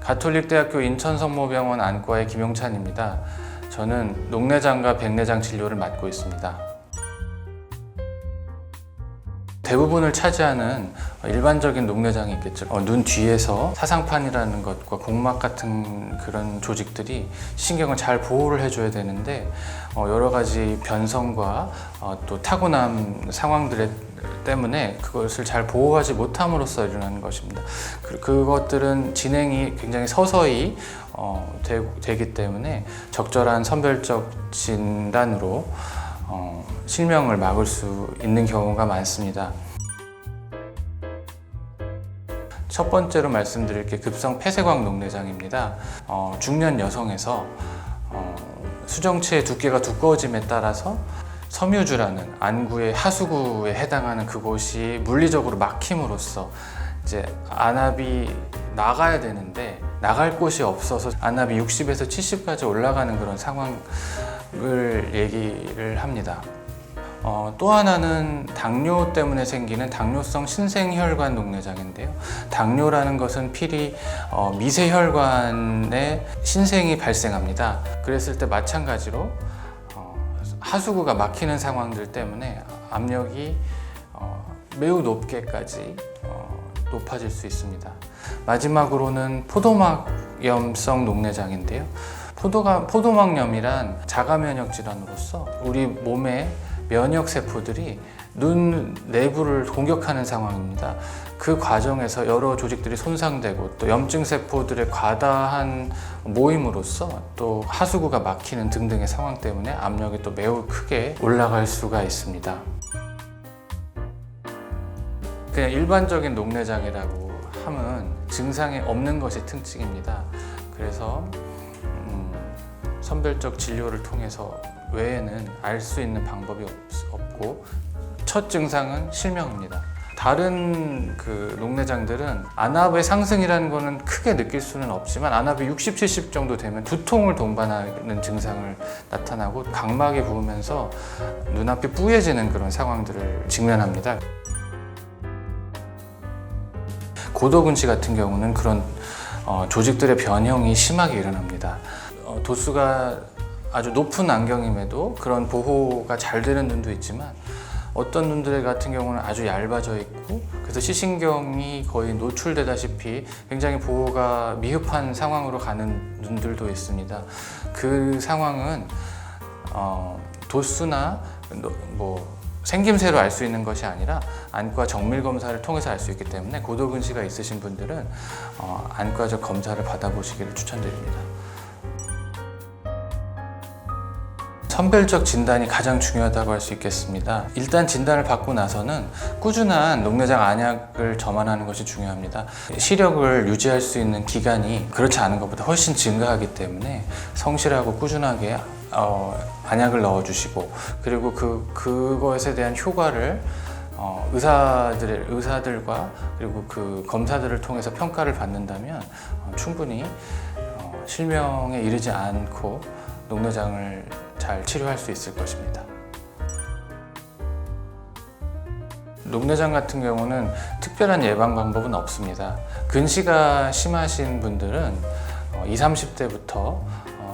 가톨릭대학교 인천성모병원 안과의 김용찬입니다. 저는 녹내장과 백내장 진료를 맡고 있습니다. 대부분을 차지하는 일반적인 녹내장이 있겠죠. 눈 뒤에서 사상판이라는 것과 곡막 같은 그런 조직들이 신경을 잘 보호를 해줘야 되는데 여러 가지 변성과 또 타고난 상황들 때문에 그것을 잘 보호하지 못함으로써 일어나는 것입니다. 그것들은 진행이 굉장히 서서히 되기 때문에 적절한 선별적 진단으로 실명을 막을 수 있는 경우가 많습니다. 첫 번째로 말씀드릴 게 급성 폐쇄광 녹내장입니다. 중년 여성에서 수정체의 두께가 두꺼워짐에 따라서 섬유주라는 안구의 하수구에 해당하는 그곳이 물리적으로 막힘으로써 이제 안압이 나가야 되는데 나갈 곳이 없어서 안압이 60에서 70까지 올라가는 그런 상황을 얘기를 합니다. 또 하나는 당뇨 때문에 생기는 당뇨성 신생혈관 녹내장인데요. 당뇨라는 것은 필히 미세혈관에 신생이 발생합니다. 그랬을 때 마찬가지로 하수구가 막히는 상황들 때문에 압력이 매우 높게까지 높아질 수 있습니다. 마지막으로는 포도막염성 녹내장인데요. 포도막염이란 자가면역 질환으로서 우리 몸의 면역세포들이 눈 내부를 공격하는 상황입니다. 그 과정에서 여러 조직들이 손상되고 또 염증세포들의 과다한 모임으로써 또 하수구가 막히는 등등의 상황 때문에 압력이 또 매우 크게 올라갈 수가 있습니다. 그냥 일반적인 녹내장이라고 하면 증상이 없는 것이 특징입니다. 그래서 선별적 진료를 통해서 외에는 알 수 있는 방법이 없고 첫 증상은 실명입니다. 다른 녹내장들은 안압의 상승이라는 것은 크게 느낄 수는 없지만 안압이 60, 70 정도 되면 두통을 동반하는 증상을 나타나고 각막이 부으면서 눈앞이 뿌얘지는 그런 상황들을 직면합니다. 고도근시 같은 경우는 그런 조직들의 변형이 심하게 일어납니다. 도수가 아주 높은 안경임에도 그런 보호가 잘 되는 눈도 있지만 어떤 눈들 같은 경우는 아주 얇아져 있고 그래서 시신경이 거의 노출되다시피 굉장히 보호가 미흡한 상황으로 가는 눈들도 있습니다. 그 상황은 도수나 생김새로 알 수 있는 것이 아니라 안과 정밀 검사를 통해서 알 수 있기 때문에 고도근시가 있으신 분들은 안과적 검사를 받아보시기를 추천드립니다. 선별적 진단이 가장 중요하다고 할 수 있겠습니다. 일단 진단을 받고 나서는 꾸준한 녹내장 안약을 점안하는 것이 중요합니다. 시력을 유지할 수 있는 기간이 그렇지 않은 것보다 훨씬 증가하기 때문에 성실하고 꾸준하게 안약을 넣어주시고 그리고 그것에 대한 효과를 의사들과 그리고 그 검사들을 통해서 평가를 받는다면 충분히 실명에 이르지 않고 녹내장을 잘 치료할 수 있을 것입니다. 녹내장 같은 경우는 특별한 예방 방법은 없습니다. 근시가 심하신 분들은 20, 30대부터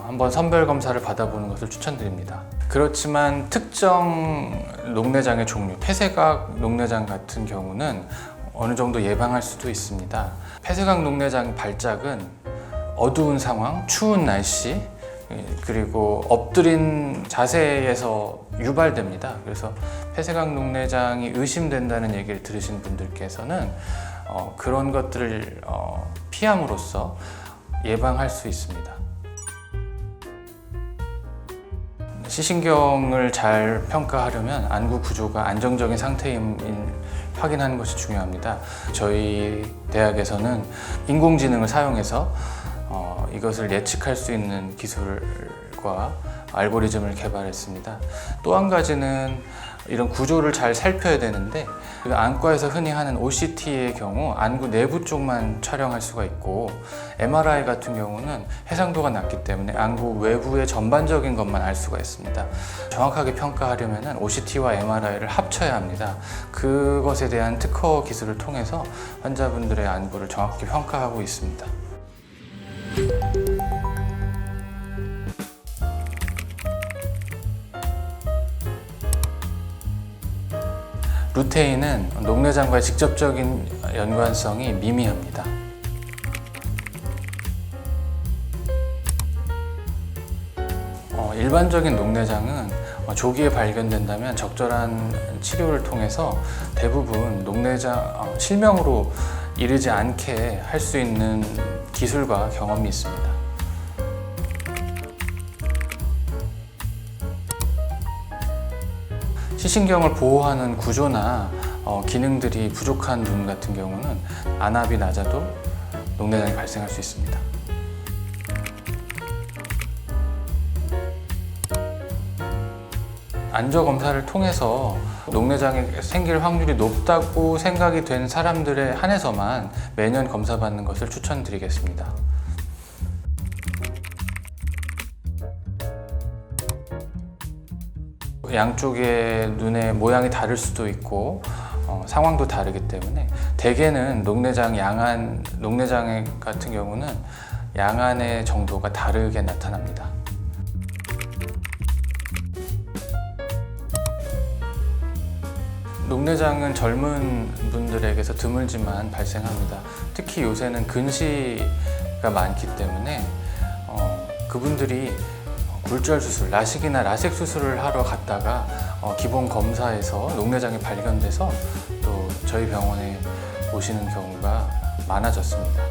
한번 선별 검사를 받아보는 것을 추천드립니다. 그렇지만 특정 녹내장의 종류, 폐쇄각 녹내장 같은 경우는 어느 정도 예방할 수도 있습니다. 폐쇄각 녹내장 발작은 어두운 상황, 추운 날씨, 그리고 엎드린 자세에서 유발됩니다. 그래서 폐쇄각 녹내장이 의심된다는 얘기를 들으신 분들께서는 그런 것들을 피함으로써 예방할 수 있습니다. 시신경을 잘 평가하려면 안구 구조가 안정적인 상태임을 확인하는 것이 중요합니다. 저희 대학에서는 인공지능을 사용해서 이것을 예측할 수 있는 기술과 알고리즘을 개발했습니다. 또 한 가지는 이런 구조를 잘 살펴야 되는데, 그 안과에서 흔히 하는 OCT의 경우 안구 내부 쪽만 촬영할 수가 있고, MRI 같은 경우는 해상도가 낮기 때문에 안구 외부의 전반적인 것만 알 수가 있습니다. 정확하게 평가하려면 OCT와 MRI를 합쳐야 합니다. 그것에 대한 특허 기술을 통해서 환자분들의 안구를 정확히 평가하고 있습니다. 루테인은 녹내장과의 직접적인 연관성이 미미합니다. 일반적인 녹내장은 조기에 발견된다면 적절한 치료를 통해서 대부분 녹내장 실명으로 이르지 않게 할 수 있는 기술과 경험이 있습니다. 시신경을 보호하는 구조나 기능들이 부족한 눈 같은 경우는 안압이 낮아도 녹내장이 발생할 수 있습니다. 안저 검사를 통해서 녹내장이 생길 확률이 높다고 생각이 된 사람들에 한해서만 매년 검사받는 것을 추천드리겠습니다. 양쪽의 눈의 모양이 다를 수도 있고 상황도 다르기 때문에 대개는 녹내장 같은 경우는 양안의 정도가 다르게 나타납니다. 녹내장은 젊은 분들에게서 드물지만 발생합니다. 특히 요새는 근시가 많기 때문에 그분들이 굴절 수술, 라식이나 라섹 수술을 하러 갔다가 기본 검사에서 녹내장이 발견돼서 또 저희 병원에 오시는 경우가 많아졌습니다.